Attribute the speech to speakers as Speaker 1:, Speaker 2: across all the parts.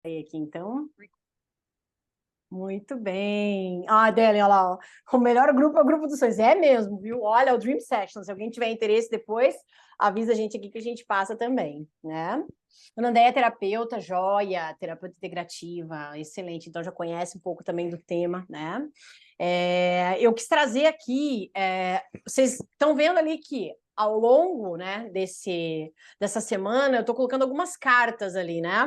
Speaker 1: Aqui, então. Muito bem. Ah, Deli, olha lá, ó. O melhor grupo é o grupo dos sonhos. É mesmo, viu? Olha, o Dream Session. Se alguém tiver interesse depois, avisa a gente aqui que a gente passa também, né? Dona Andréia é terapeuta, joia, terapeuta integrativa, excelente. Então já conhece um pouco também do tema, né? Eu quis trazer aqui, vocês estão vendo ali que ao longo, né, dessa semana, eu estou colocando algumas cartas ali, né?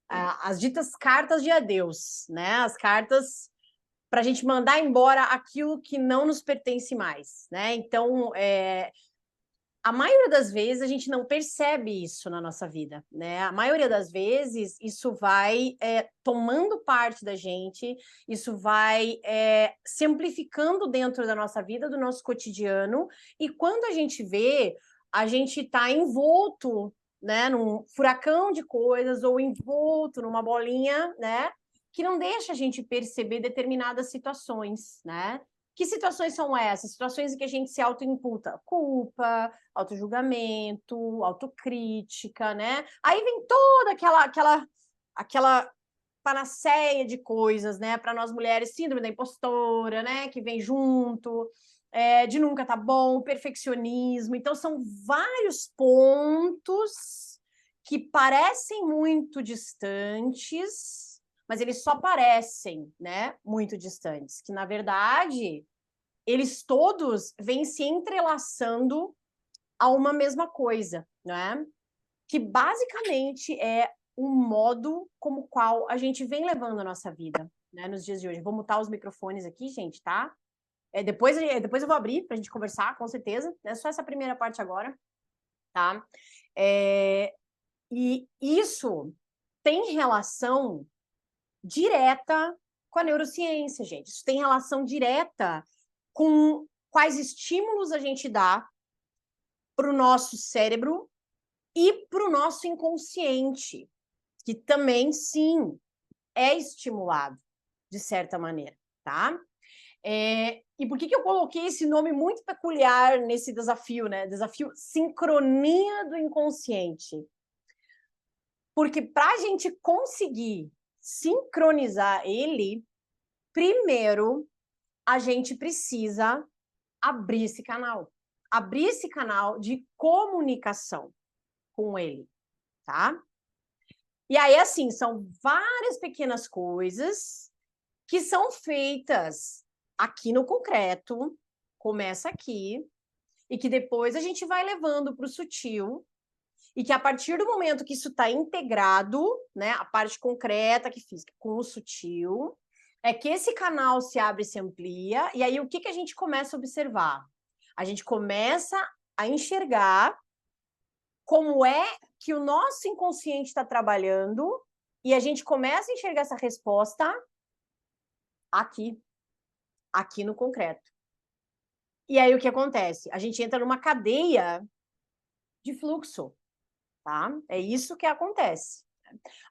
Speaker 1: As ditas cartas de adeus, né? As cartas para a gente mandar embora aquilo que não nos pertence mais, né? Então, a maioria das vezes a gente não percebe isso na nossa vida, né? A maioria das vezes isso vai tomando parte da gente, isso vai se amplificando dentro da nossa vida, do nosso cotidiano, e quando a gente vê, a gente está envolto, né, num furacão de coisas ou envolto numa bolinha, né, que não deixa a gente perceber determinadas situações, né? Que situações são essas? Situações em que a gente se auto-imputa culpa, auto-julgamento, autocrítica, né? Aí vem toda aquela panaceia de coisas, né? Para nós mulheres, síndrome da impostora, né? Que vem junto, de nunca tá bom, perfeccionismo. Então, são vários pontos que parecem muito distantes, mas eles só parecem, né? Muito distantes, que na verdade eles todos vêm se entrelaçando a uma mesma coisa, né? Que basicamente é o modo como qual a gente vem levando a nossa vida, né, nos dias de hoje. Vou mutar os microfones aqui, gente, tá? Depois eu vou abrir para a gente conversar, com certeza. É só essa primeira parte agora, tá? E isso tem relação direta com a neurociência, gente. Isso tem relação direta com quais estímulos a gente dá para o nosso cérebro e para o nosso inconsciente, que também, sim, é estimulado, de certa maneira, tá? E por que eu coloquei esse nome muito peculiar nesse desafio, né? Desafio Sincronia do Inconsciente. Porque para a gente conseguir sincronizar ele, primeiro a gente precisa abrir esse canal de comunicação com ele, tá? E aí, assim, são várias pequenas coisas que são feitas aqui no concreto, começa aqui, e que depois a gente vai levando para o sutil, e que a partir do momento que isso está integrado, né, a parte concreta que fiz com o sutil, é que esse canal se abre e se amplia, e aí o que a gente começa a observar? A gente começa a enxergar como é que o nosso inconsciente está trabalhando e a gente começa a enxergar essa resposta aqui no concreto. E aí o que acontece? A gente entra numa cadeia de fluxo, tá? É isso que acontece.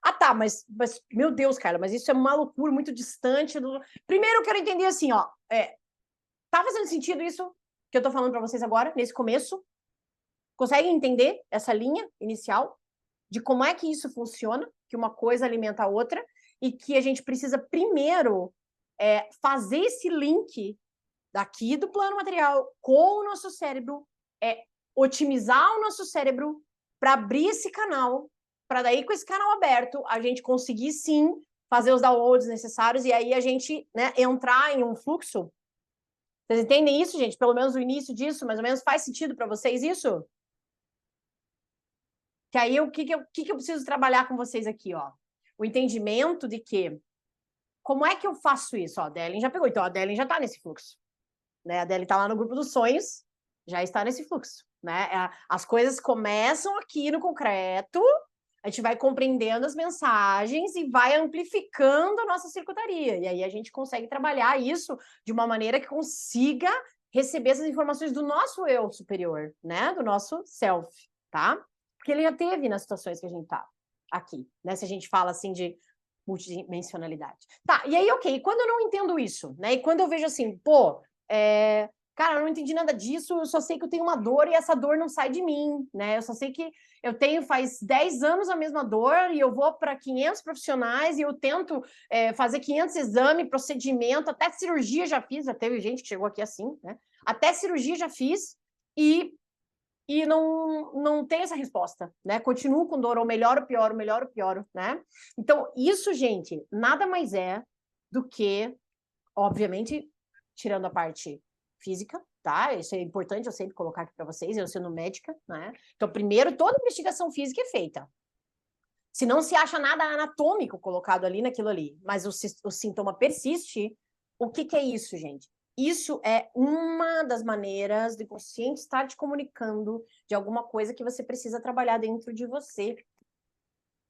Speaker 1: Ah, tá, mas meu Deus, Carla, mas isso é uma loucura muito distante do... Primeiro eu quero entender assim, ó, tá fazendo sentido isso que eu tô falando para vocês agora, nesse começo? Conseguem entender essa linha inicial de como é que isso funciona, que uma coisa alimenta a outra, e que a gente precisa primeiro fazer esse link daqui do plano material com o nosso cérebro, otimizar o nosso cérebro para abrir esse canal, para daí com esse canal aberto a gente conseguir sim fazer os downloads necessários e aí a gente, né, entrar em um fluxo. Vocês entendem isso, gente? Pelo menos o início disso, mais ou menos, faz sentido para vocês isso? Que aí o que eu preciso trabalhar com vocês aqui, ó? O entendimento de que como é que eu faço isso? Ó, a Delen já pegou, então a Delen já está nesse fluxo. Né? A Delen está lá no grupo dos sonhos, já está nesse fluxo. Né? As coisas começam aqui no concreto, a gente vai compreendendo as mensagens e vai amplificando a nossa circuitaria. E aí a gente consegue trabalhar isso de uma maneira que consiga receber essas informações do nosso eu superior, né? Do nosso self, tá? Porque ele já teve nas situações que a gente tá aqui, né? Se a gente fala assim de multidimensionalidade. Tá, e aí, ok, quando eu não entendo isso, né? E quando eu vejo assim, pô, cara, eu não entendi nada disso, eu só sei que eu tenho uma dor e essa dor não sai de mim, né? Eu só sei que eu tenho faz 10 anos a mesma dor e eu vou para 500 profissionais e eu tento fazer 500 exames, procedimento, até cirurgia já fiz, já teve gente que chegou aqui assim, né? Até cirurgia já fiz e não tem essa resposta, né? Continuo com dor, ou melhor ou pior, melhor ou pior, né? Então, isso, gente, nada mais é do que, obviamente, tirando a parte física, tá? Isso é importante eu sempre colocar aqui para vocês, eu sendo médica, né? Então, primeiro, toda investigação física é feita. Se não se acha nada anatômico colocado ali naquilo ali, mas o sintoma persiste, o que é isso, gente? Isso é uma das maneiras do inconsciente estar te comunicando de alguma coisa que você precisa trabalhar dentro de você.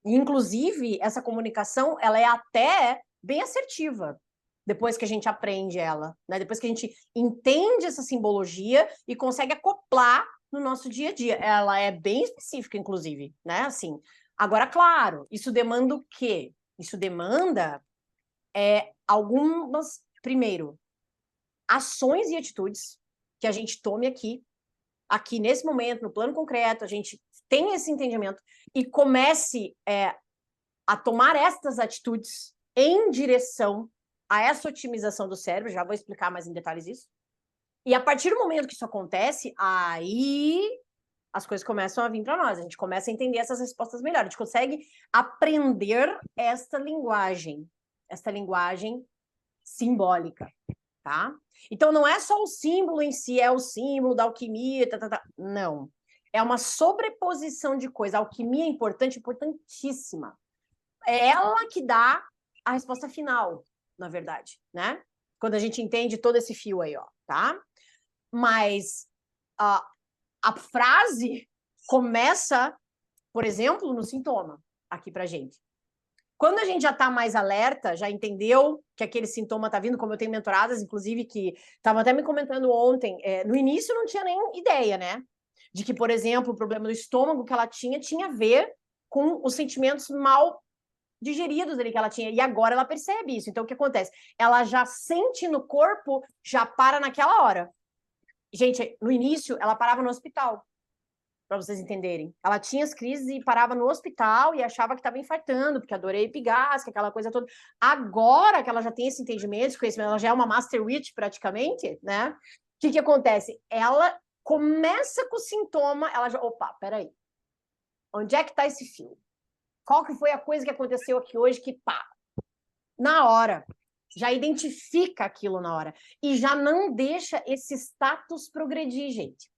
Speaker 1: E, inclusive, essa comunicação, ela é até bem assertiva, depois que a gente aprende ela, né? Depois que a gente entende essa simbologia e consegue acoplar no nosso dia a dia. Ela é bem específica, inclusive, né? Assim, agora, claro, isso demanda o quê? Isso demanda algumas, primeiro, ações e atitudes que a gente tome aqui nesse momento, no plano concreto, a gente tem esse entendimento e comece a tomar estas atitudes em direção a essa otimização do cérebro, já vou explicar mais em detalhes isso. E a partir do momento que isso acontece, aí as coisas começam a vir para nós, a gente começa a entender essas respostas melhor, a gente consegue aprender esta linguagem simbólica, tá? Então, não é só o símbolo em si, é o símbolo da alquimia, não. É uma sobreposição de coisas. A alquimia é importante, importantíssima. É ela que dá a resposta final, na verdade, né? Quando a gente entende todo esse fio aí, ó, tá? Mas a frase começa, por exemplo, no sintoma, aqui pra gente. Quando a gente já está mais alerta, já entendeu que aquele sintoma está vindo, como eu tenho mentoradas, inclusive, que estavam até me comentando ontem, no início não tinha nem ideia, né? De que, por exemplo, o problema do estômago que ela tinha a ver com os sentimentos mal digeridos ali que ela tinha, e agora ela percebe isso. Então, o que acontece? Ela já sente no corpo, já para naquela hora. Gente, no início, ela parava no hospital, para vocês entenderem. Ela tinha as crises e parava no hospital e achava que estava infartando, porque a dor é epigástrica, aquela coisa toda. Agora que ela já tem esse entendimento, esse conhecimento, ela já é uma Master Witch praticamente, né? O que acontece? Ela começa com o sintoma, ela já... Opa, peraí. Onde é que está esse fio? Qual que foi a coisa que aconteceu aqui hoje que pá? Na hora. Já identifica aquilo na hora. E já não deixa esse status progredir, gente.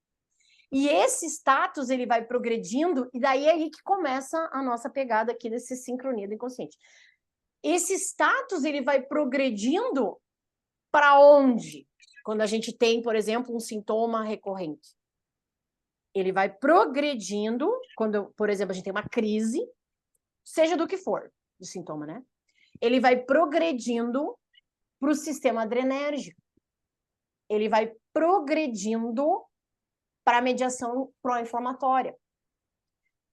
Speaker 1: E esse status, ele vai progredindo, e daí é aí que começa a nossa pegada aqui desse sincronia do inconsciente. Esse status, ele vai progredindo para onde? Quando a gente tem, por exemplo, um sintoma recorrente. Ele vai progredindo, quando, por exemplo, a gente tem uma crise, seja do que for, de sintoma, né? Ele vai progredindo para o sistema adrenérgico. Ele vai progredindo para a mediação pró-inflamatória.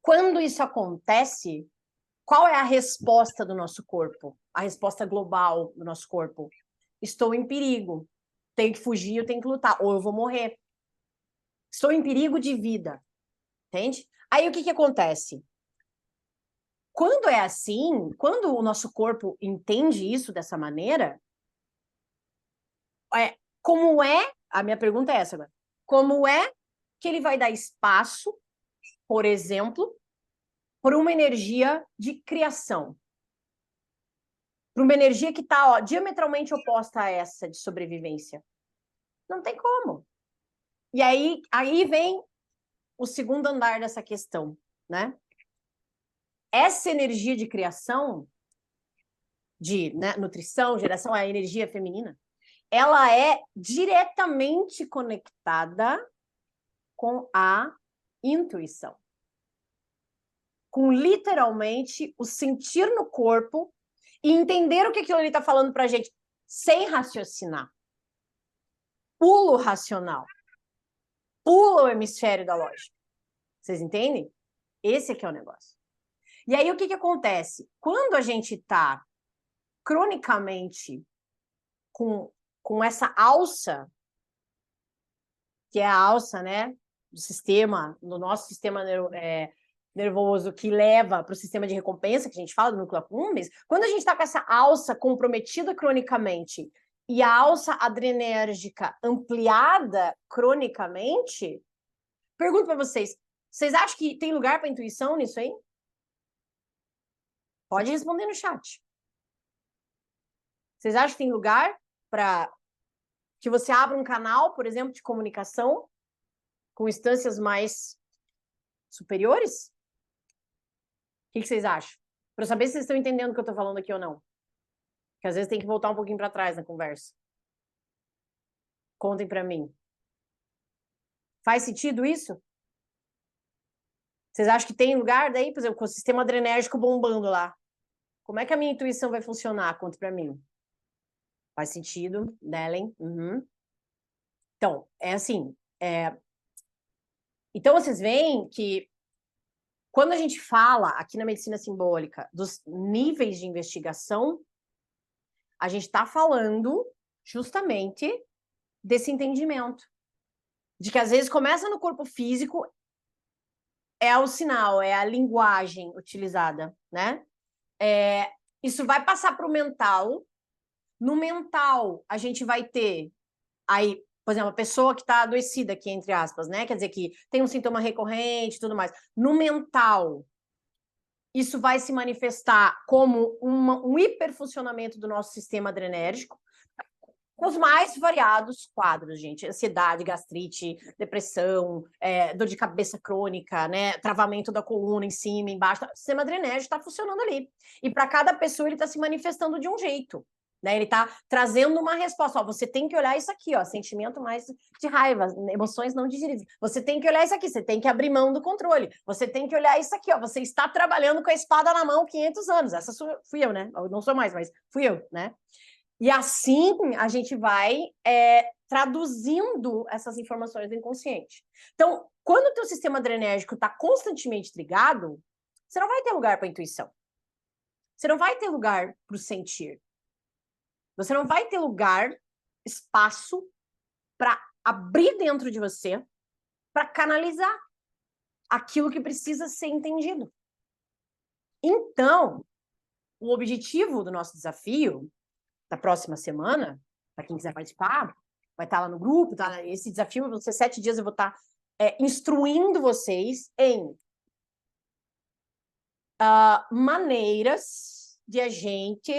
Speaker 1: Quando isso acontece, qual é a resposta do nosso corpo? A resposta global do nosso corpo? Estou em perigo. Tenho que fugir, eu tenho que lutar, ou eu vou morrer. Estou em perigo de vida. Entende? Aí o que acontece? Quando é assim, quando o nosso corpo entende isso dessa maneira, como é, a minha pergunta é essa agora, como é que ele vai dar espaço, por exemplo, para uma energia de criação? Para uma energia que está diametralmente oposta a essa de sobrevivência. Não tem como. E aí vem o segundo andar dessa questão, né? Essa energia de criação, de nutrição, geração, a energia feminina, ela é diretamente conectada com a intuição. Com literalmente o sentir no corpo e entender o que aquilo ali está falando para a gente sem raciocinar. Pula o racional. Pula o hemisfério da lógica. Vocês entendem? Esse aqui é o negócio. E aí, o que acontece? Quando a gente está cronicamente com essa alça, que é a alça, né, do sistema, no nosso sistema nervoso que leva para o sistema de recompensa, que a gente fala do núcleo accumbens, quando a gente está com essa alça comprometida cronicamente e a alça adrenérgica ampliada cronicamente, pergunto para vocês acham que tem lugar para intuição nisso aí? Pode responder no chat. Vocês acham que tem lugar para que você abra um canal, por exemplo, de comunicação com instâncias mais superiores? O que vocês acham? Para eu saber se vocês estão entendendo o que eu estou falando aqui ou não. Porque às vezes tem que voltar um pouquinho para trás na conversa. Contem para mim. Faz sentido isso? Vocês acham que tem lugar daí, por exemplo, com o sistema adrenérgico bombando lá? Como é que a minha intuição vai funcionar? Conta para mim. Faz sentido, Nelen? Uhum. Então, é assim. Então, vocês veem que quando a gente fala aqui na medicina simbólica dos níveis de investigação, a gente está falando justamente desse entendimento. De que às vezes começa no corpo físico, é o sinal, é a linguagem utilizada, né? Isso vai passar para o mental. No mental, a gente vai ter aí, por exemplo, a pessoa que está adoecida aqui, entre aspas, né? Quer dizer que tem um sintoma recorrente e tudo mais. No mental, isso vai se manifestar como um hiperfuncionamento do nosso sistema adrenérgico, com os mais variados quadros, gente. Ansiedade, gastrite, depressão, dor de cabeça crônica, né? Travamento da coluna em cima, embaixo. O sistema adrenérgico está funcionando ali. E para cada pessoa ele está se manifestando de um jeito. Né? Ele está trazendo uma resposta. Ó, você tem que olhar isso aqui, ó, sentimento mais de raiva, emoções não digeridas. Você tem que olhar isso aqui, você tem que abrir mão do controle. Você tem que olhar isso aqui, ó, você está trabalhando com a espada na mão 500 anos. Essa fui eu, né? Eu não sou mais, mas fui eu, né? E assim a gente vai traduzindo essas informações do inconsciente. Então, quando o teu sistema adrenérgico está constantemente ligado, você não vai ter lugar para a intuição. Você não vai ter lugar para o sentir. Você não vai ter lugar, espaço para abrir dentro de você para canalizar aquilo que precisa ser entendido. Então, o objetivo do nosso desafio da próxima semana, para quem quiser participar, vai estar lá no grupo, tá? Esse desafio, vão ser 7 dias, eu vou estar instruindo vocês em maneiras de a gente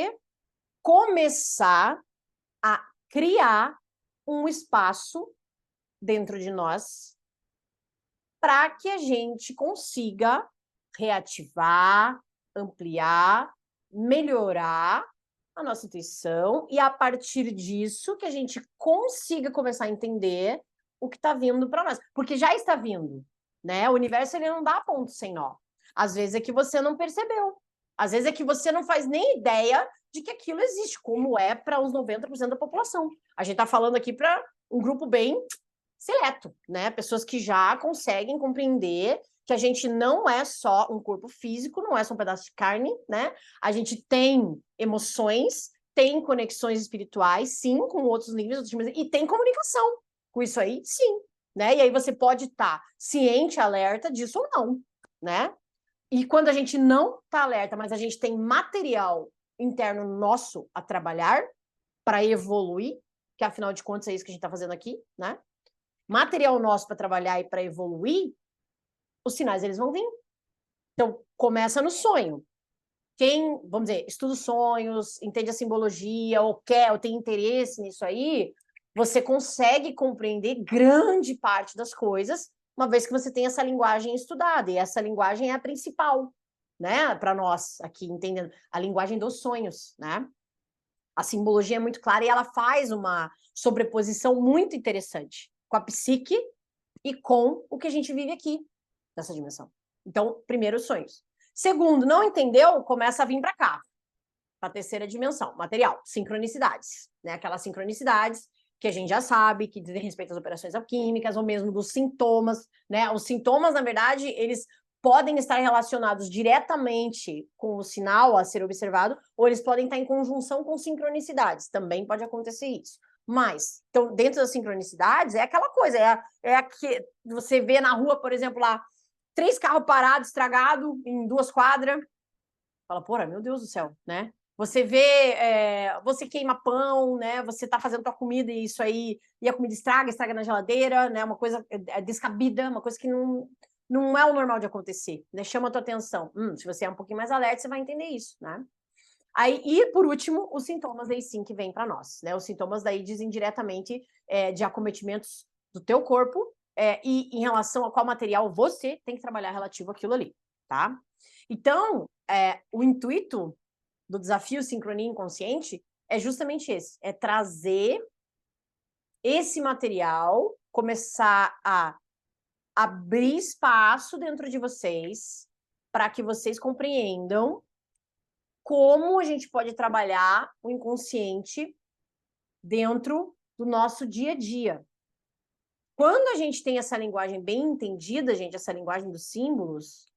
Speaker 1: começar a criar um espaço dentro de nós para que a gente consiga reativar, ampliar, melhorar a nossa intuição e, a partir disso, que a gente consiga começar a entender o que está vindo para nós. Porque já está vindo, né? O universo ele não dá ponto sem nó. Às vezes é que você não percebeu. Às vezes é que você não faz nem ideia de que aquilo existe, como é para os 90% da população. A gente está falando aqui para um grupo bem seleto, né? Pessoas que já conseguem compreender que a gente não é só um corpo físico, não é só um pedaço de carne, né? A gente tem emoções, tem conexões espirituais, sim, com outros níveis, e tem comunicação com isso aí, sim, né? E aí você pode estar ciente, alerta disso ou não, né? E quando a gente não está alerta, mas a gente tem material interno nosso a trabalhar para evoluir, que afinal de contas é isso que a gente está fazendo aqui, né? Material nosso para trabalhar e para evoluir, os sinais eles vão vir. Então, começa no sonho. Quem, vamos dizer, estuda os sonhos, entende a simbologia, ou quer, ou tem interesse nisso aí, você consegue compreender grande parte das coisas, uma vez que você tem essa linguagem estudada, e essa linguagem é a principal, né, para nós aqui, entendendo a linguagem dos sonhos, né? A simbologia é muito clara e ela faz uma sobreposição muito interessante com a psique e com o que a gente vive aqui, nessa dimensão. Então, primeiro, os sonhos. Segundo, não entendeu? Começa a vir para cá, para a terceira dimensão, material, sincronicidades, né? Aquelas sincronicidades que a gente já sabe, que dizem respeito às operações alquímicas, ou mesmo dos sintomas, né? Os sintomas, na verdade, eles podem estar relacionados diretamente com o sinal a ser observado, ou eles podem estar em conjunção com sincronicidades, também pode acontecer isso. Mas, então, dentro das sincronicidades, é aquela coisa, é a que você vê na rua, por exemplo, lá, 3 carros parados, estragados, em 2 quadras. Fala, porra, meu Deus do céu, né? Você vê, você queima pão, né? Você tá fazendo tua comida e isso aí, e a comida estraga na geladeira, né? Uma coisa descabida, uma coisa que não é o normal de acontecer, né? Chama a tua atenção. Se você é um pouquinho mais alerta, você vai entender isso, né? Aí, e por último, os sintomas aí sim que vêm para nós, né? Os sintomas daí dizem diretamente de acometimentos do teu corpo e em relação a qual material você tem que trabalhar relativo àquilo ali, tá? Então, o intuito do desafio Sincronia Inconsciente é justamente esse, é trazer esse material, começar a abrir espaço dentro de vocês para que vocês compreendam como a gente pode trabalhar o inconsciente dentro do nosso dia a dia. Quando a gente tem essa linguagem bem entendida, gente, essa linguagem dos símbolos,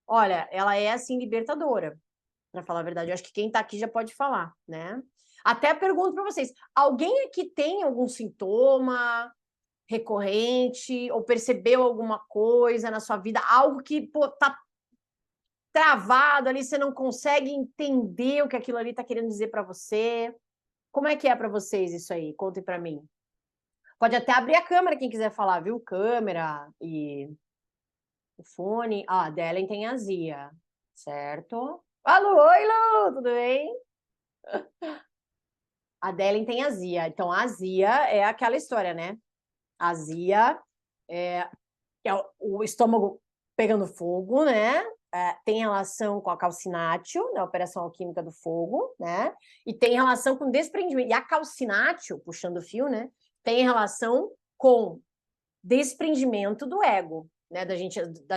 Speaker 1: olha, ela é assim libertadora. Para falar a verdade, eu acho que quem está aqui já pode falar, né? Até pergunto para vocês: alguém aqui tem algum sintoma recorrente ou percebeu alguma coisa na sua vida, algo que tá travado ali, você não consegue entender o que aquilo ali está querendo dizer para você? Como é que é para vocês isso aí? Contem para mim. Pode até abrir a câmera quem quiser falar, viu? Câmera e o fone. Ah, a Delen tem azia, certo? Alô, oi, Lu, tudo bem? A Delen tem azia. Então, a azia é aquela história, né? A azia é o estômago pegando fogo, né? Tem relação com a calcinátil, né? A operação alquímica do fogo, né? E tem relação com desprendimento. E a calcinátil, puxando o fio, né? Tem relação com desprendimento do ego, né? Da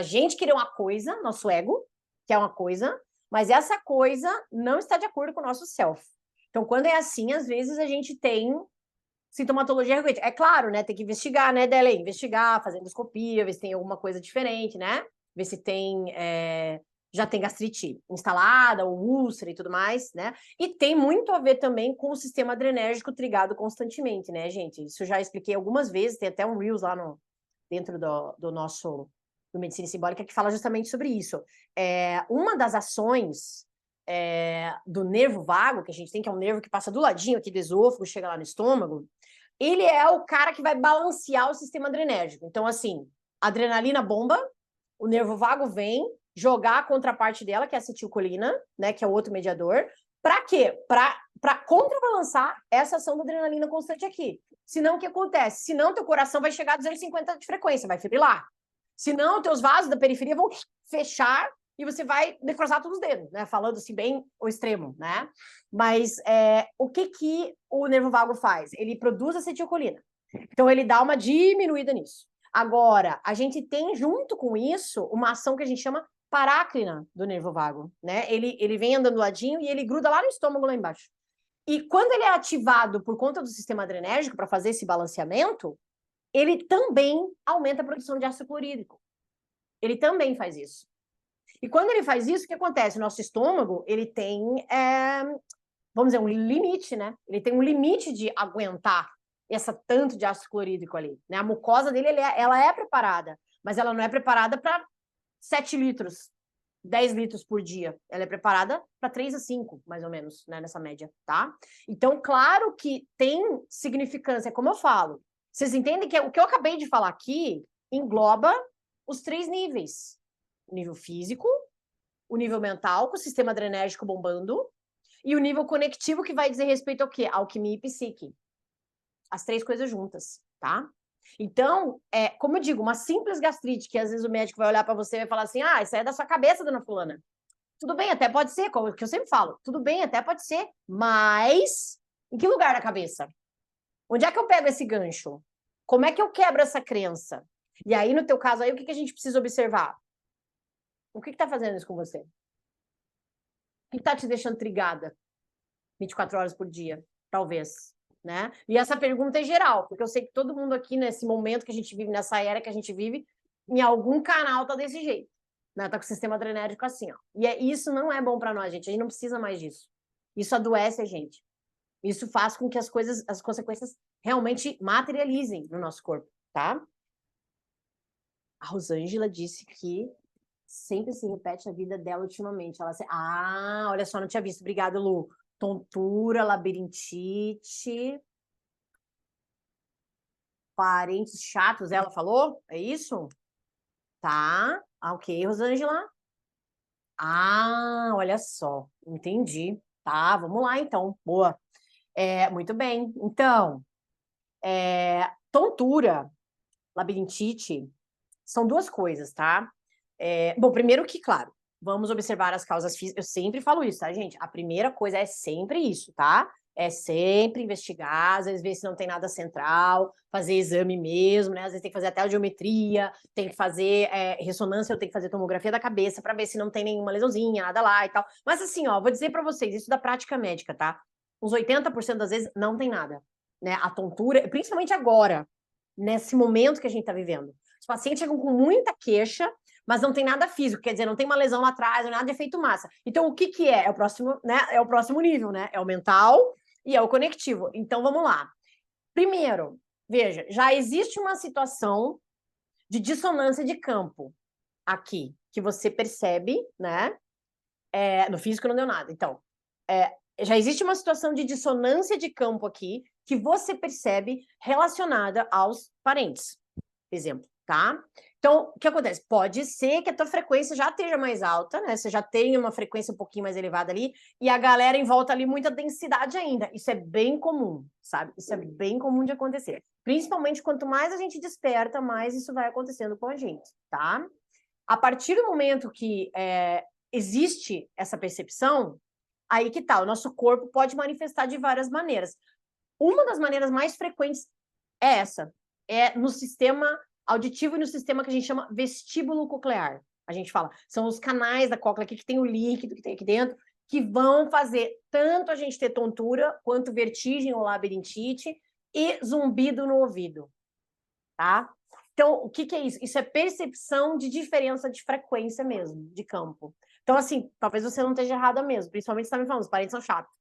Speaker 1: gente querer uma coisa, nosso ego, que é uma coisa, mas essa coisa não está de acordo com o nosso self. Então, quando é assim, às vezes a gente tem sintomatologia recorrente. É claro, né? Tem que investigar, né, Dele? Investigar, fazer endoscopia, ver se tem alguma coisa diferente, né? Ver se tem já tem gastrite instalada, ou úlcera e tudo mais, né? E tem muito a ver também com o sistema adrenérgico trigado constantemente, né, gente? Isso eu já expliquei algumas vezes, tem até um Reels lá dentro do nosso do Medicina Simbólica que fala justamente sobre isso. Uma das ações do nervo vago, que a gente tem, que é um nervo que passa do ladinho aqui do esôfago, chega lá no estômago, ele é o cara que vai balancear o sistema adrenérgico. Então, assim, adrenalina bomba, o nervo vago vem jogar a contraparte dela, que é a acetilcolina, né, que é o outro mediador. Para quê? Para contrabalançar essa ação da adrenalina constante aqui. Senão, o que acontece? Senão, teu coração vai chegar a 250 de frequência, vai fibrilar. Senão, teus vasos da periferia vão fechar e você vai necrosar todos os dedos, né? Falando assim, bem o extremo, né? Mas o que o nervo vago faz? Ele produz acetilcolina. Então, ele dá uma diminuída nisso. Agora, a gente tem junto com isso uma ação que a gente chama parácrina do nervo vago, né? Ele vem andando ladinho e ele gruda lá no estômago, lá embaixo. E quando ele é ativado por conta do sistema adrenérgico para fazer esse balanceamento, ele também aumenta a produção de ácido clorídrico. Ele também faz isso. E quando ele faz isso, o que acontece? O nosso estômago, ele tem, vamos dizer, um limite, né? Ele tem um limite de aguentar essa tanto de ácido clorídrico ali, né? A mucosa dele, ela é preparada, mas ela não é preparada para 7 litros, 10 litros por dia. Ela é preparada para 3 a 5, mais ou menos, né? Nessa média, tá? Então, claro que tem significância, como eu falo. Vocês entendem que o que eu acabei de falar aqui engloba os 3 níveis. O nível físico, o nível mental, com o sistema adrenérgico bombando, e o nível conectivo, que vai dizer respeito ao quê? Alquimia e psique. As 3 coisas juntas, tá? Então, como eu digo, uma simples gastrite, que às vezes o médico vai olhar para você e vai falar assim, isso aí é da sua cabeça, dona fulana. Tudo bem, até pode ser, como que eu sempre falo, tudo bem, até pode ser, mas em que lugar da cabeça? Onde é que eu pego esse gancho? Como é que eu quebro essa crença? E aí, no teu caso aí, o que a gente precisa observar? O que está fazendo isso com você? O que está te deixando trigada 24 horas por dia? Talvez, né? E essa pergunta é geral, porque eu sei que todo mundo aqui, nesse momento que a gente vive, nessa era que a gente vive, em algum canal tá desse jeito, né? Tá com o sistema adrenérgico assim, ó. E isso não é bom para nós, gente. A gente não precisa mais disso. Isso adoece a gente. Isso faz com que as consequências realmente materializem no nosso corpo, tá? A Rosângela disse que Sempre se repete a vida dela ultimamente. Ah, olha só, não tinha visto. Obrigada, Lu. Tontura, labirintite, parentes chatos, ela falou? É isso? Tá. Ah, ok, Rosângela. Ah, olha só. Entendi. Tá, vamos lá então. Boa. Muito bem. Então, tontura, labirintite, são duas coisas, tá? Bom, primeiro que, claro, vamos observar as causas físicas. Eu sempre falo isso, tá, gente? A primeira coisa é sempre isso, tá? É sempre investigar, às vezes ver se não tem nada central, fazer exame mesmo, né? Às vezes tem que fazer até audiometria, tem que fazer ressonância, eu tenho que fazer tomografia da cabeça para ver se não tem nenhuma lesãozinha, nada lá e tal. Mas assim, ó, vou dizer para vocês, isso da prática médica, tá? Uns 80% das vezes não tem nada, né? A tontura, principalmente agora, nesse momento que a gente tá vivendo. Os pacientes chegam com muita queixa, mas não tem nada físico, quer dizer, não tem uma lesão lá atrás, não é nada de efeito massa. Então, o que que é? É o próximo, né? É o próximo nível, né? É o mental e é o conectivo. Então, vamos lá. Primeiro, veja, já existe uma situação de dissonância de campo aqui, que você percebe, né? No físico não deu nada. Então, já existe uma situação de dissonância de campo aqui que você percebe relacionada aos parentes, exemplo, tá? Então, o que acontece? Pode ser que a tua frequência já esteja mais alta, né? Você já tenha uma frequência um pouquinho mais elevada ali, e a galera em volta ali, muita densidade ainda. Isso é bem comum, sabe? Isso é bem comum de acontecer. Principalmente quanto mais a gente desperta, mais isso vai acontecendo com a gente, tá? A partir do momento que existe essa percepção, aí que tá, o nosso corpo pode manifestar de várias maneiras. Uma das maneiras mais frequentes é essa, no sistema auditivo e no sistema que a gente chama vestíbulo coclear. A gente fala, são os canais da cóclea aqui que tem o líquido que tem aqui dentro, que vão fazer tanto a gente ter tontura, quanto vertigem ou labirintite e zumbido no ouvido, tá? Então, o que que é isso? Isso é percepção de diferença de frequência mesmo, de campo. Então, assim, talvez você não esteja errada mesmo, principalmente se você está me falando, os parentes são chatos,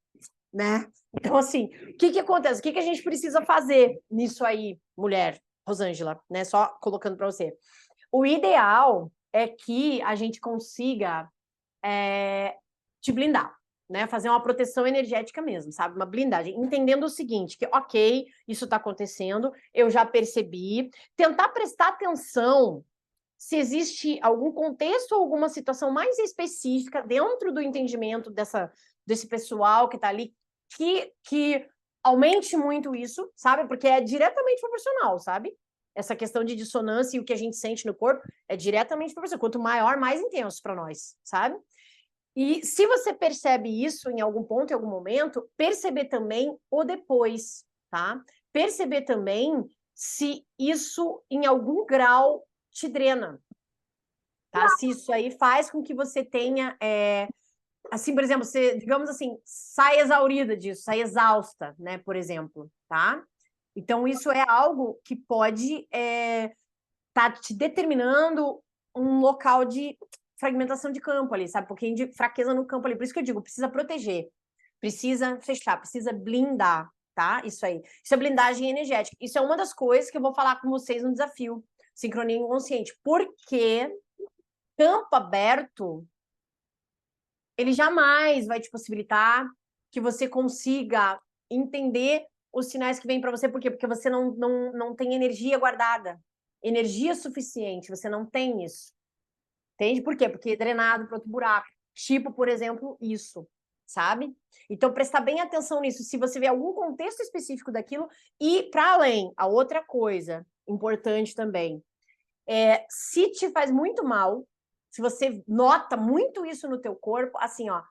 Speaker 1: né? Então, assim, o que que acontece? O que que a gente precisa fazer nisso aí, mulher, Rosângela, né? Só colocando para você. O ideal é que a gente consiga te blindar, né? Fazer uma proteção energética mesmo, sabe? Uma blindagem, entendendo o seguinte, que ok, isso está acontecendo, eu já percebi, tentar prestar atenção se existe algum contexto ou alguma situação mais específica dentro do entendimento desse pessoal que está ali, que aumente muito isso, sabe? Porque é diretamente proporcional, sabe? Essa questão de dissonância e o que a gente sente no corpo é diretamente proporcional. Quanto maior, mais intenso para nós, sabe? E se você percebe isso em algum ponto, em algum momento, perceber também o depois, tá? Perceber também se isso, em algum grau, te drena, tá? Se isso aí faz com que você tenha, assim, por exemplo, você, digamos assim, sai exaurida disso, sai exausta, né, por exemplo, tá? Então, isso é algo que pode tá te determinando um local de fragmentação de campo ali, sabe? Um pouquinho de fraqueza no campo ali. Por isso que eu digo, precisa proteger, precisa fechar, precisa blindar, tá? Isso aí. Isso é blindagem energética. Isso é uma das coisas que eu vou falar com vocês no desafio Sincronia Inconsciente. Porque campo aberto, ele jamais vai te possibilitar que você consiga entender os sinais que vêm para você. Por quê? Porque você não tem energia guardada, energia suficiente, você não tem isso. Entende? Por quê? Porque é drenado para outro buraco. Tipo, por exemplo, isso, sabe? Então, prestar bem atenção nisso. Se você vê algum contexto específico daquilo, e para além, a outra coisa importante também, se te faz muito mal, se você nota muito isso no teu corpo, assim, ó,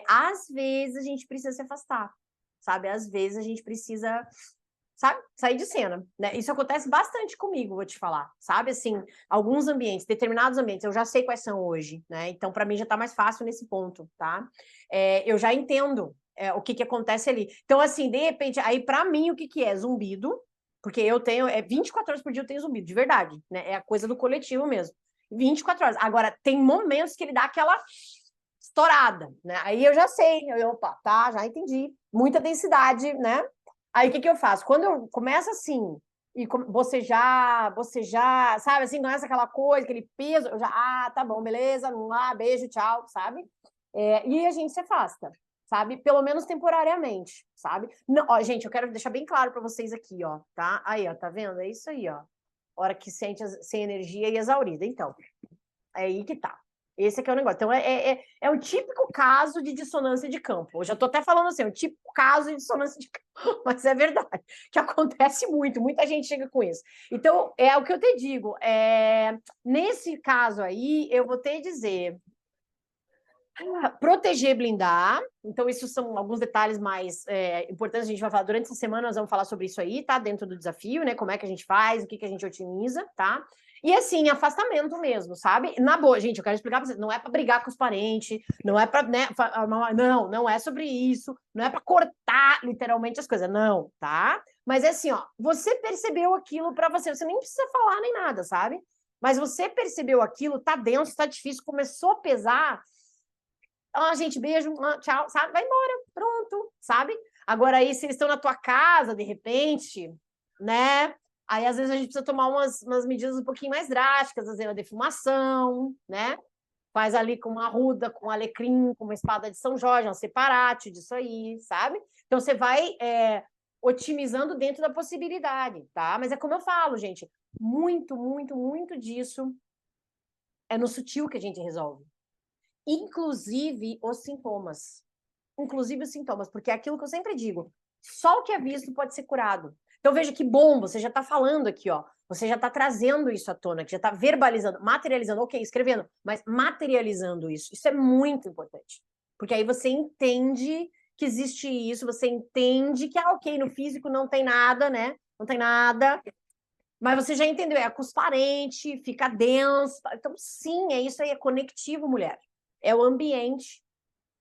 Speaker 1: às vezes a gente precisa se afastar, sabe? Às vezes a gente precisa, sabe, sair de cena, né? Isso acontece bastante comigo, vou te falar, sabe? Assim, alguns ambientes, determinados ambientes, eu já sei quais são hoje, né? Então, para mim já tá mais fácil nesse ponto, tá? Eu já entendo o que que acontece ali. Então, assim, de repente, aí para mim o que que é? Zumbido, porque eu tenho, 24 horas por dia eu tenho zumbido, de verdade, né? É a coisa do coletivo mesmo. 24 horas. Agora, tem momentos que ele dá aquela estourada, né? Aí eu já sei, opa, tá, já entendi. Muita densidade, né? Aí o que que eu faço? Quando eu começo assim, e bocejar, sabe, assim, começa aquela coisa, aquele peso, eu já, tá bom, beleza, vamos lá, beijo, tchau, sabe? E a gente se afasta, sabe? Pelo menos temporariamente, sabe? Não, ó, gente, eu quero deixar bem claro para vocês aqui, ó, tá? Aí, ó, tá vendo? É isso aí, ó. Hora que sente sem energia e exaurida. Então, é aí que tá. Esse aqui é o negócio. Então, é um típico caso de dissonância de campo. Eu já tô até falando assim, um típico caso de dissonância de campo, mas é verdade, que acontece muito, muita gente chega com isso. Então, é o que eu te digo. Nesse caso aí, eu vou te dizer, proteger, blindar. Então, isso são alguns detalhes mais importantes. A gente vai falar durante essa semana, nós vamos falar sobre isso aí, tá? Dentro do desafio, né? Como é que a gente faz, o que a gente otimiza, tá? E assim, afastamento mesmo, sabe? Na boa, gente, eu quero explicar pra vocês, não é para brigar com os parentes, não é para, né, não é sobre isso, não é para cortar literalmente as coisas, não, tá? Mas é assim, ó, você percebeu aquilo para você nem precisa falar nem nada, sabe? Mas você percebeu aquilo, tá denso, tá difícil, começou a pesar. Gente, beijo, tchau, sabe? Vai embora, pronto, sabe? Agora aí, se eles estão na tua casa, de repente, né? Aí, às vezes, a gente precisa tomar umas medidas um pouquinho mais drásticas, às vezes, a defumação, né? Faz ali com uma arruda, com um alecrim, com uma espada de São Jorge, um separate disso aí, sabe? Então, você vai otimizando dentro da possibilidade, tá? Mas é como eu falo, gente, muito, muito, muito disso é no sutil que a gente resolve. Inclusive os sintomas. Inclusive os sintomas, porque é aquilo que eu sempre digo, só o que é visto pode ser curado. Então veja que bom, você já está falando aqui, ó, você já está trazendo isso à tona, que já está verbalizando, materializando, ok, escrevendo, mas materializando isso. Isso é muito importante, porque aí você entende que existe isso, você entende que, ok, no físico não tem nada, né? Não tem nada, mas você já entendeu, é com os parentes, fica denso. Então, sim, é isso aí, é conectivo, mulher. É o ambiente.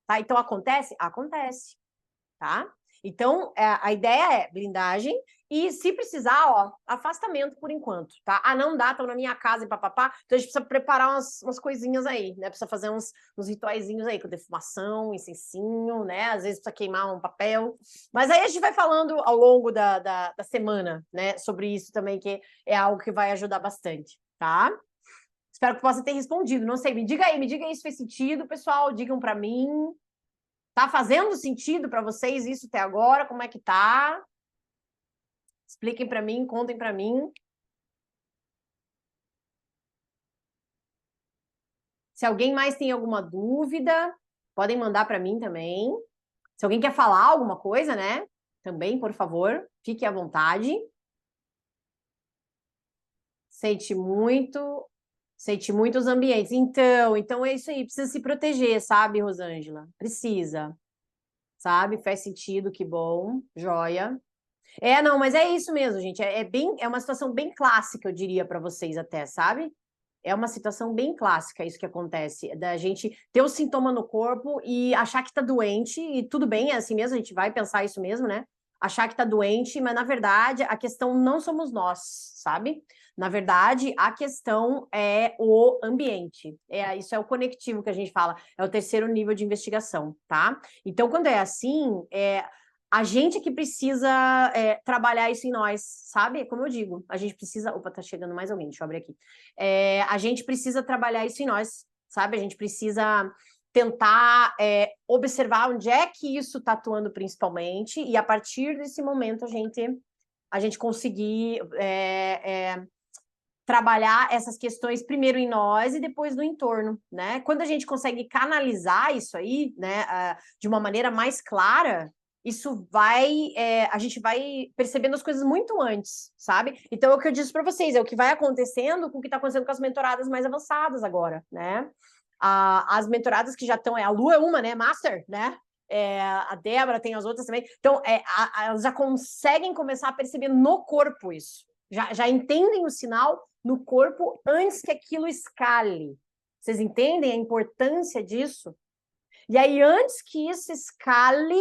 Speaker 1: Tá? Então, acontece? Acontece, tá? Então, a ideia é blindagem e, se precisar, ó, afastamento por enquanto, tá? Não dá, estão na minha casa e papapá, então a gente precisa preparar umas coisinhas aí, né? Precisa fazer uns rituaizinhos aí, com defumação, incensinho, né? Às vezes precisa queimar um papel. Mas aí a gente vai falando ao longo da semana, né? Sobre isso também, que é algo que vai ajudar bastante, tá? Espero que possa ter respondido. Não sei, me diga aí se fez sentido, pessoal. Digam para mim. Tá fazendo sentido para vocês isso até agora? Como é que tá? Expliquem para mim, contem para mim. Se alguém mais tem alguma dúvida, podem mandar para mim também. Se alguém quer falar alguma coisa, né? Também, por favor, fique à vontade. Sente muito, sente muito os ambientes. Então é isso aí, precisa se proteger, sabe, Rosângela? Precisa, sabe? Faz sentido, que bom, joia. Não, mas é isso mesmo, gente. É uma situação bem clássica, eu diria para vocês até, sabe? É uma situação bem clássica isso que acontece, da gente ter o sintoma no corpo e achar que tá doente, e tudo bem, é assim mesmo, a gente vai pensar isso mesmo, né? Achar que tá doente, mas na verdade a questão não somos nós, sabe? Na verdade, a questão é o ambiente. Isso é o conectivo que a gente fala, é o terceiro nível de investigação, tá? Então, quando é assim, a gente que precisa trabalhar isso em nós, sabe? Como eu digo, a gente precisa. Opa, tá chegando mais alguém, deixa eu abrir aqui. A gente precisa trabalhar isso em nós, sabe? A gente precisa tentar observar onde é que isso está atuando principalmente, e a partir desse momento a gente conseguir trabalhar essas questões primeiro em nós e depois no entorno, né? Quando a gente consegue canalizar isso aí, né, de uma maneira mais clara, isso a gente vai percebendo as coisas muito antes, sabe? Então, é o que eu disse para vocês, é o que vai acontecendo com o que está acontecendo com as mentoradas mais avançadas agora, né? As mentoradas que já estão, a Lu é uma, né? Master, né? A Débora tem as outras também. Então, elas já conseguem começar a perceber no corpo isso. Já entendem o sinal no corpo antes que aquilo escale. Vocês entendem a importância disso? E aí, antes que isso escale,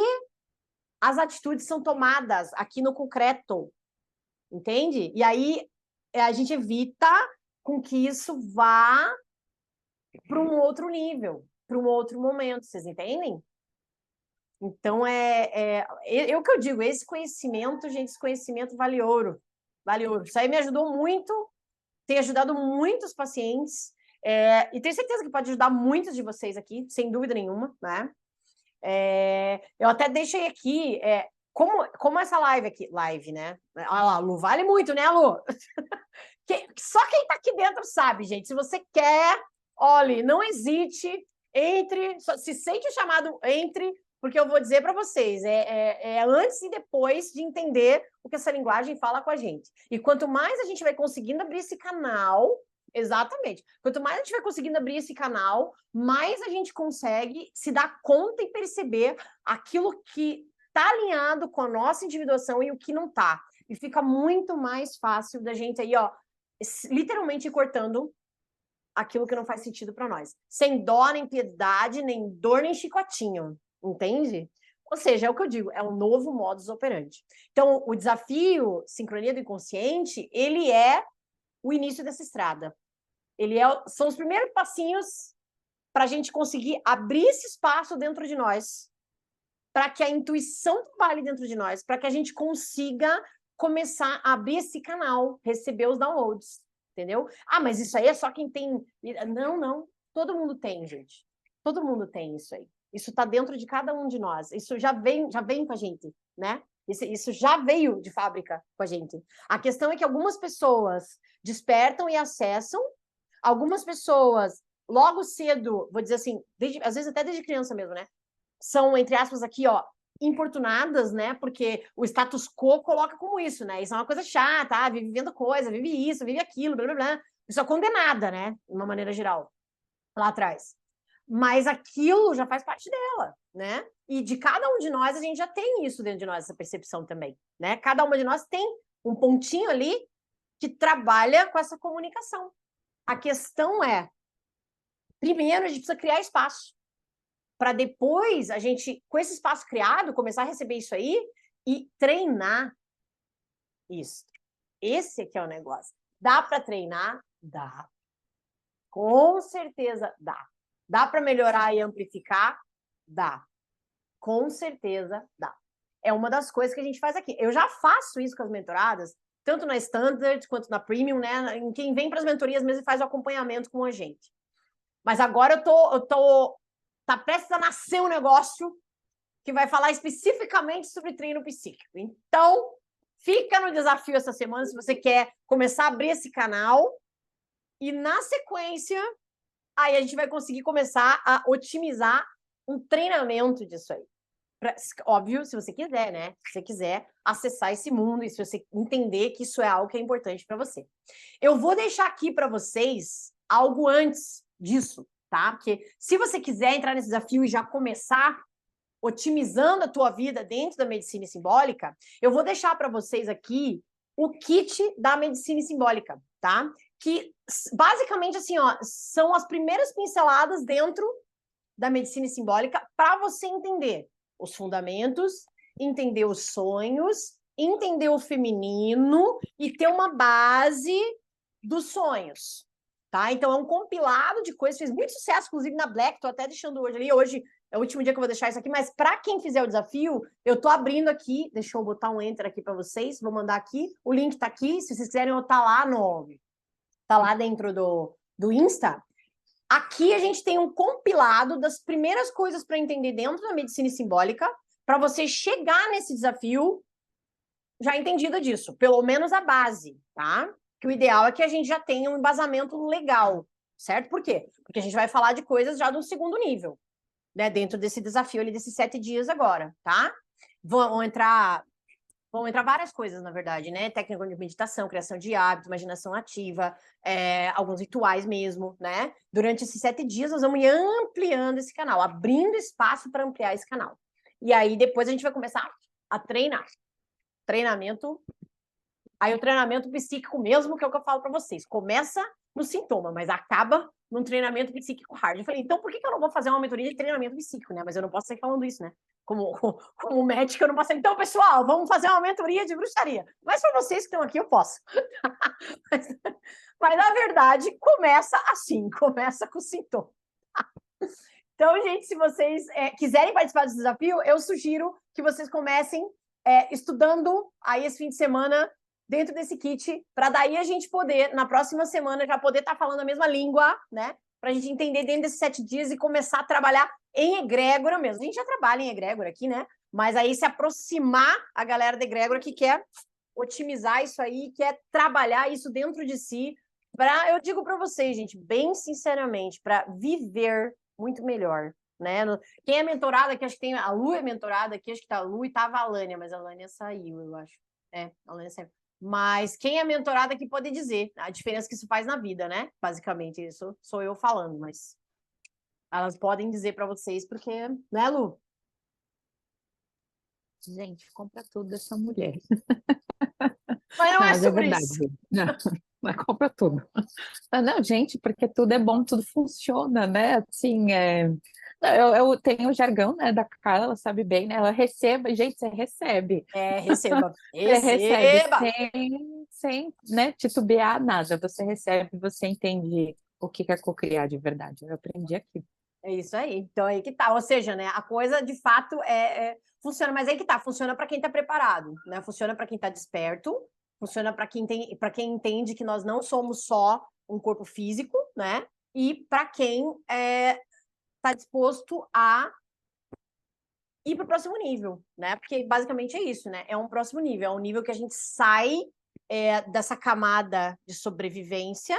Speaker 1: as atitudes são tomadas aqui no concreto, entende? E aí a gente evita com que isso vá para um outro nível, para um outro momento, vocês entendem? Então, é o que eu digo, esse conhecimento, gente, esse conhecimento vale ouro. valeu. Isso aí me ajudou muito, tem ajudado muitos pacientes, e tenho certeza que pode ajudar muitos de vocês aqui, sem dúvida nenhuma, né? Eu até deixei aqui, como essa live, né? Olha lá, Lu, vale muito, né, Lu? Só quem tá aqui dentro sabe, gente. Se você quer, olhe, não hesite, entre, se sente o chamado, entre, porque eu vou dizer para vocês, antes e depois de entender o que essa linguagem fala com a gente. E quanto mais a gente vai conseguindo abrir esse canal, exatamente, quanto mais a gente vai conseguindo abrir esse canal, mais a gente consegue se dar conta e perceber aquilo que está alinhado com a nossa individuação e o que não está. E fica muito mais fácil da gente aí, ó, literalmente cortando aquilo que não faz sentido para nós. Sem dó, nem piedade, nem dor, nem chicotinho. Entende? Ou seja, é o que eu digo, é um novo modus operandi. Então, o desafio Sincronia do Inconsciente, ele é o início dessa estrada. São os primeiros passinhos para a gente conseguir abrir esse espaço dentro de nós, para que a intuição trabalhe dentro de nós, para que a gente consiga começar a abrir esse canal, receber os downloads, entendeu? Ah, mas isso aí é só quem tem... Não. Todo mundo tem, gente. Todo mundo tem isso aí. Isso está dentro de cada um de nós. Isso já vem com a gente, né? Isso já veio de fábrica com a gente. A questão é que algumas pessoas despertam e acessam, algumas pessoas logo cedo, vou dizer assim, às vezes até desde criança mesmo, né? São, entre aspas, aqui, ó, importunadas, né? Porque o status quo coloca como isso, né? Isso é uma coisa chata, vive vivendo coisa, vive isso, vive aquilo, blá, blá, blá. Isso é condenada, né? De uma maneira geral, lá atrás. Mas aquilo já faz parte dela, né? E de cada um de nós, a gente já tem isso dentro de nós, essa percepção também, né? Cada uma de nós tem um pontinho ali que trabalha com essa comunicação. A questão é, primeiro, a gente precisa criar espaço para depois a gente, com esse espaço criado, começar a receber isso aí e treinar isso. Esse aqui é o negócio. Dá para treinar? Dá. Com certeza dá. Dá para melhorar e amplificar? Dá. Com certeza dá. É uma das coisas que a gente faz aqui. Eu já faço isso com as mentoradas, tanto na Standard quanto na Premium, né? Em quem vem para as mentorias mesmo e faz o acompanhamento com a gente. Mas agora tá prestes a nascer um negócio que vai falar especificamente sobre treino psíquico. Então, fica no desafio essa semana se você quer começar a abrir esse canal e, na sequência, aí a gente vai conseguir começar a otimizar um treinamento disso aí. Óbvio, se você quiser, né? Se você quiser acessar esse mundo e se você entender que isso é algo que é importante para você. Eu vou deixar aqui para vocês algo antes disso, tá? Porque se você quiser entrar nesse desafio e já começar otimizando a tua vida dentro da medicina simbólica, eu vou deixar para vocês aqui o kit da medicina simbólica, tá? Que basicamente assim, ó, são as primeiras pinceladas dentro da medicina simbólica para você entender os fundamentos, entender os sonhos, entender o feminino e ter uma base dos sonhos, tá? Então é um compilado de coisas, fez muito sucesso, inclusive na Black, tô até deixando hoje ali, hoje é o último dia que eu vou deixar isso aqui, mas para quem fizer o desafio, eu tô abrindo aqui, deixa eu botar um enter aqui para vocês, vou mandar aqui, o link tá aqui, se vocês quiserem eu tá lá dentro do Insta. Aqui a gente tem um compilado das primeiras coisas para entender dentro da medicina simbólica, para você chegar nesse desafio já entendida disso, pelo menos a base, tá? Que o ideal é que a gente já tenha um embasamento legal, certo? Por quê? Porque a gente vai falar de coisas já do segundo nível, né? Dentro desse desafio ali, desses 7 dias agora, tá? Vão entrar várias coisas, na verdade, né? Técnica de meditação, criação de hábitos, imaginação ativa, alguns rituais mesmo, né? Durante esses 7 dias, nós vamos ir ampliando esse canal, abrindo espaço para ampliar esse canal. E aí, depois a gente vai começar a treinar. Treinamento. Aí, o treinamento psíquico mesmo, que é o que eu falo para vocês. Começa no sintoma, mas acaba num treinamento psíquico hard. Eu falei, então por que eu não vou fazer uma mentoria de treinamento psíquico, né? Mas eu não posso sair falando isso, né? Como médica, eu não posso sair. Então, pessoal, vamos fazer uma mentoria de bruxaria. Mas para vocês que estão aqui, eu posso. mas na verdade, começa assim, começa com sintoma. Então, gente, se vocês quiserem participar desse desafio, eu sugiro que vocês comecem estudando aí esse fim de semana dentro desse kit, para daí a gente poder, na próxima semana, já poder estar falando a mesma língua, né? Para a gente entender dentro desses 7 dias e começar a trabalhar em egrégora mesmo. A gente já trabalha em egrégora aqui, né? Mas aí se aproximar a galera da egrégora que quer otimizar isso aí, quer trabalhar isso dentro de si, eu digo para vocês, gente, bem sinceramente, para viver muito melhor, né? Quem é mentorada aqui, acho que tem a Lu é mentorada aqui, acho que tá a Lu e tava a Lânia, mas a Lânia saiu, eu acho. A Lânia saiu. Mas quem é mentorada aqui pode dizer a diferença que isso faz na vida, né? Basicamente, isso sou eu falando, mas elas podem dizer para vocês, porque, né, Lu?
Speaker 2: Gente, compra tudo dessa mulher.
Speaker 1: Mas não é
Speaker 2: Mas é
Speaker 1: sobre
Speaker 2: verdade.
Speaker 1: isso.
Speaker 2: Não, mas compra tudo. Não, gente, porque tudo é bom, tudo funciona, né? Assim, eu tenho o jargão, né, da Carla, ela sabe bem, né? Ela receba, gente, você recebe.
Speaker 1: Receba.
Speaker 2: Você recebe
Speaker 1: Receba!
Speaker 2: sem, né, titubear nada. Você recebe, você entende o que é cocriar de verdade. Eu aprendi aqui.
Speaker 1: É isso aí. Então, aí que tá. Ou seja, né, a coisa de fato funciona, mas aí que tá, funciona para quem está preparado, né? Funciona para quem está desperto, funciona para quem entende que nós não somos só um corpo físico, né? E para quem está disposto a ir para o próximo nível, né? Porque basicamente é isso, né? É um próximo nível, é um nível que a gente sai dessa camada de sobrevivência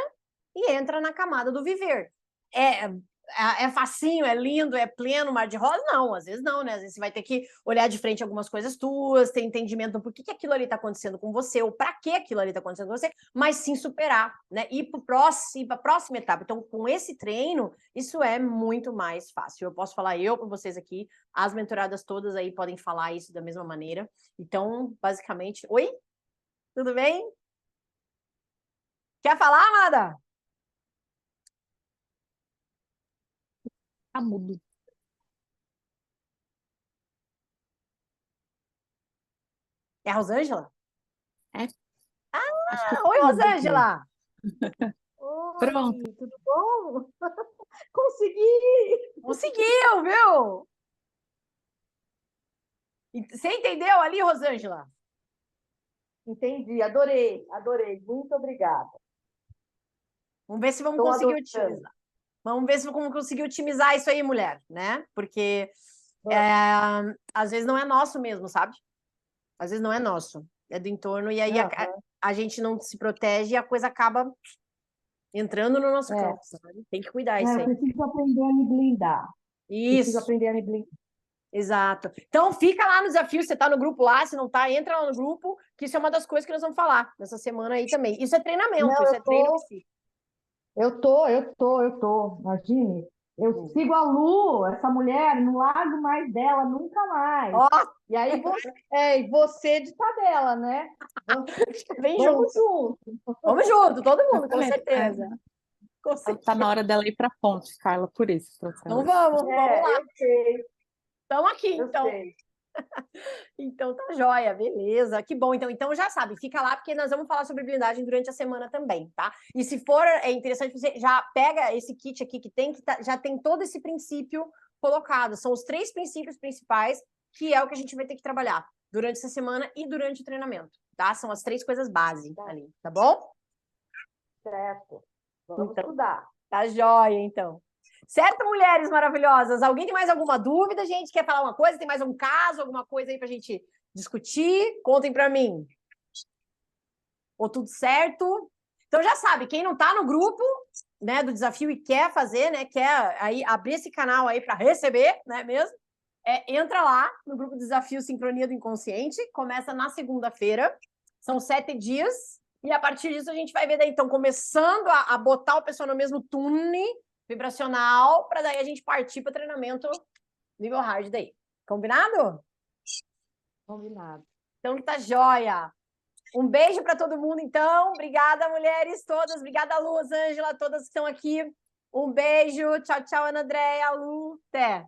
Speaker 1: e entra na camada do viver. É facinho, é lindo, é pleno, mar de rosa? Não, às vezes não, né? Às vezes você vai ter que olhar de frente algumas coisas tuas, ter entendimento do porquê que aquilo ali está acontecendo com você, ou para que aquilo ali está acontecendo com você, mas sim superar, né? Ir para a próxima etapa. Então, com esse treino, isso é muito mais fácil. Eu posso falar para vocês aqui, as mentoradas todas aí podem falar isso da mesma maneira. Então, basicamente... Oi? Tudo bem? Quer falar, Amada?
Speaker 2: Tá mudo.
Speaker 1: É a Rosângela?
Speaker 2: É, acho que tá
Speaker 1: Oi,
Speaker 2: mudo aqui.
Speaker 1: Rosângela!
Speaker 2: Pronto.
Speaker 1: Oi, tudo bom? Consegui! Conseguiu, viu? Você entendeu ali, Rosângela?
Speaker 3: Entendi, adorei, adorei. Muito obrigada.
Speaker 1: Vamos ver se vamos
Speaker 3: Estou
Speaker 1: conseguir
Speaker 3: adorando.
Speaker 1: otimizar. Vamos ver se vamos conseguir otimizar isso aí, mulher, né? Porque às vezes não é nosso mesmo, sabe? Às vezes não é nosso, é do entorno, e aí a gente não se protege e a coisa acaba entrando no nosso campo, sabe? Tem que cuidar isso
Speaker 3: Eu
Speaker 1: aí.
Speaker 3: preciso aprender a me blindar. Preciso
Speaker 1: Isso.
Speaker 3: aprender a me blindar.
Speaker 1: Exato. Então, fica lá no desafio, você está no grupo lá, se não está, entra lá no grupo, que isso é uma das coisas que nós vamos falar nessa semana aí também. Isso é treinamento,
Speaker 3: Não,
Speaker 1: isso é treino psíquico.
Speaker 3: eu tô. Imagine, eu sigo a Lu, essa mulher, não largo mais dela, nunca mais.
Speaker 1: Ó,
Speaker 3: E aí e você de tabela, né?
Speaker 1: vem
Speaker 3: Vamos
Speaker 1: junto.
Speaker 3: junto.
Speaker 1: Vamos junto, todo mundo, com
Speaker 2: Falei,
Speaker 1: certeza. Com
Speaker 2: tá
Speaker 1: certeza.
Speaker 2: na hora dela ir pra ponte, Carla, por isso.
Speaker 1: Então vamos lá.
Speaker 3: Eu sei,
Speaker 1: Estamos aqui,
Speaker 3: eu
Speaker 1: então.
Speaker 3: sei.
Speaker 1: Então tá joia, beleza. Que bom. Então já sabe, fica lá, porque nós vamos falar sobre blindagem durante a semana também, tá? E se for interessante, você já pega esse kit aqui já tem todo esse princípio colocado. São os 3 princípios principais, que é o que a gente vai ter que trabalhar durante essa semana e durante o treinamento, tá? São as 3 coisas base ali, tá bom?
Speaker 3: Certo. Vamos
Speaker 1: Então,
Speaker 3: estudar.
Speaker 1: tá joia, então. Certo, mulheres maravilhosas? Alguém tem mais alguma dúvida, gente? Quer falar uma coisa? Tem mais algum caso, alguma coisa aí pra gente discutir? Contem pra mim. Ou tudo certo? Então já sabe, quem não tá no grupo, né, do desafio e quer fazer, né, quer aí abrir esse canal aí para receber, né, mesmo? Entra lá no grupo Desafio Sincronia do Inconsciente, começa na segunda-feira, são 7 dias, e a partir disso a gente vai ver daí, então, começando a botar o pessoal no mesmo tune vibracional, para daí a gente partir para treinamento nível hard daí. Combinado?
Speaker 3: Combinado.
Speaker 1: Então tá joia! Um beijo para todo mundo, então. Obrigada, mulheres todas. Obrigada, Lu, Ângela, todas que estão aqui. Um beijo. Tchau, tchau, Ana Andréia, Lu. Até.